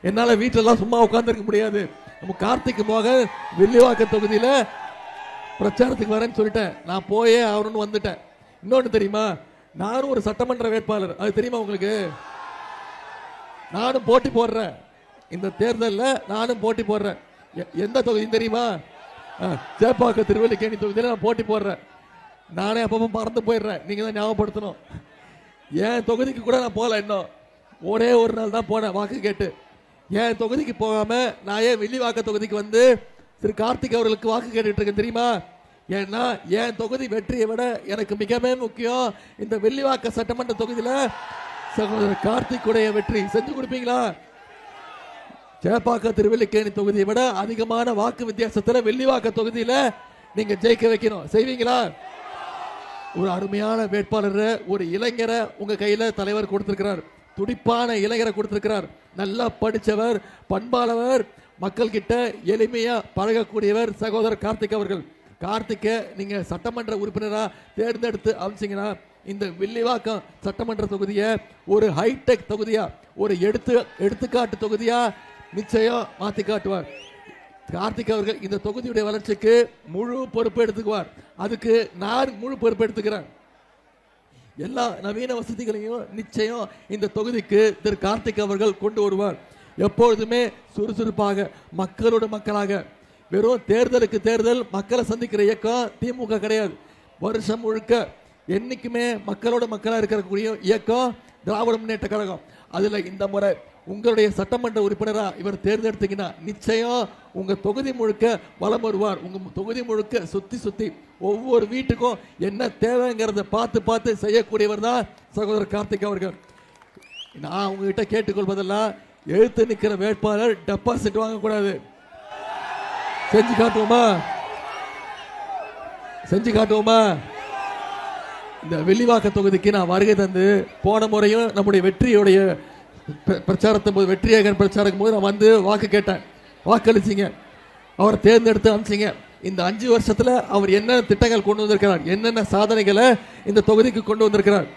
என்னால வீட்டிலலாம் சும்மா உட்கார்ந்துருக்க முடியாது. நம்ம கார்த்திக் மோகன் வில்லிவாக்கம் தொகுதியில பிரச்சாரத்துக்கு வரேன்னு சொல்லிட்டேன். நான் போயே ஆகணும்னு வந்துட்டேன். இன்னொன்று தெரியுமா, நானும் ஒரு சட்டமன்ற வேட்பாளர், அது தெரியுமா உங்களுக்கு? நானும் போட்டி போடுறேன் இந்த தேர்தலில், நானும் போட்டி போடுறேன். எந்த தொகுதி தெரியுமா? சேப்பாக்கம் திருவல்லிக்கேணி தொகுதியில் நான் போட்டி போடுறேன். நானே அப்பப்போ மறந்து போயிடுறேன், நீங்க தான் ஞாபகப்படுத்தணும். என் தொகுதிக்கு கூட நான் போகல, இன்னும் ஒரே ஒரு நாள் தான் போனேன் வாக்கு கேட்டு. என் தொகுதிக்கு போகாம நான் ஏன் வில்லிவாக்க தொகுதிக்கு வந்து திரு கார்த்திக் அவர்களுக்கு வாக்கு கேட்டுட்டு இருக்கேன் தெரியுமா? ஏன்னா என் தொகுதி வெற்றியை விட எனக்கு மிகவே முக்கியம் இந்த வில்லிவாக்க சட்டமன்ற தொகுதியில சகோதரர் கார்த்திக் உடைய வெற்றி. செஞ்சு கொடுப்பீங்களா? சேப்பாக்க திருவல்லிக்கேணி தொகுதியை விட அதிகமான வாக்கு வித்தியாசத்துல வில்லிவாக்க தொகுதியில நீங்க ஜெயிக்க வைக்கணும். செய்வீங்களா? ஒரு அருமையான வேட்பாளர், ஒரு இளைஞரை உங்க கையில தலைவர் கொடுத்திருக்கிறார். துடிப்பான இளைஞரை கொடுத்திருக்கிறார். நல்லா படித்தவர், பண்பாளவர், மக்கள் கிட்ட எளிமையா பழகக்கூடியவர் சகோதரர் கார்த்திக் அவர்கள். கார்த்திக்க நீங்க சட்டமன்ற உறுப்பினராக தேர்ந்தெடுத்து அமைச்சிங்கன்னா இந்த வில்லிவாக்கம் சட்டமன்ற தொகுதியை ஒரு ஹைடெக் தொகுதியா, ஒரு எடுத்துக்காட்டு தொகுதியா நிச்சயம் மாற்றி காட்டுவார். கார்த்திக் அவர்கள் இந்த தொகுதியுடைய வளர்ச்சிக்கு முழு பொறுப்பு எடுத்துக்குவார். அதுக்கு நான் முழு பொறுப்பு எடுத்துக்கிறேன். எல்லா நவீன வசதிகளையும் நிச்சயம் இந்த தொகுதிக்கு திரு கார்த்திக் அவர்கள் கொண்டு வருவார். எப்பொழுதுமே சுறுசுறுப்பாக மக்களோட மக்களாக, வெறும் தேர்தலுக்கு தேர்தல் மக்களை சந்திக்கிற இயக்கம் திமுக கிடையாது. வருஷம் முழுக்க என்னைக்குமே மக்களோட மக்களாக இருக்கக்கூடிய இயக்கம் திராவிட முன்னேற்ற கழகம். அதுல இந்த முறை உங்களுடைய சட்டமன்ற உறுப்பினராக இவர் தேர்ந்தெடுத்தீங்கன்னா நிச்சயம் உங்க தொகுதி முழுக்க வலம் வருவார். உங்க தொகுதி முழுக்க சுத்தி சுத்தி ஒவ்வொரு வீட்டுக்கும் என்ன தேவைங்கிறத பார்த்து பார்த்து செய்யக்கூடியவர் தான் சகோதரர் கார்த்திக் அவர்கள். நான் உங்ககிட்ட கேட்டுக்கொள்வதெல்லாம், எழுத்து நிற்கிற வேட்பாளர் டெபாசிட் வாங்கக்கூடாது. செஞ்சு காட்டுவோமா? செஞ்சு காட்டுவோமா? இந்த வில்லிவாக்க தொகுதிக்கு நான் வருகை தந்து போன முறையும் நம்முடைய வெற்றியுடைய பிரச்சாரத்தின் போது, வெற்றியகன் பிரச்சாரம் போது நான் வந்து வாக்கு கேட்டேன். வாக்களிச்சிங்க, அவரை தேர்ந்தெடுத்து அனுப்பிச்சிங்க. இந்த 5 வருஷத்துல அவர் என்னென்ன திட்டங்கள் கொண்டு வந்திருக்கிறார், என்னென்ன சாதனைகளை இந்த தொகுதிக்கு கொண்டு வந்திருக்கிறார்.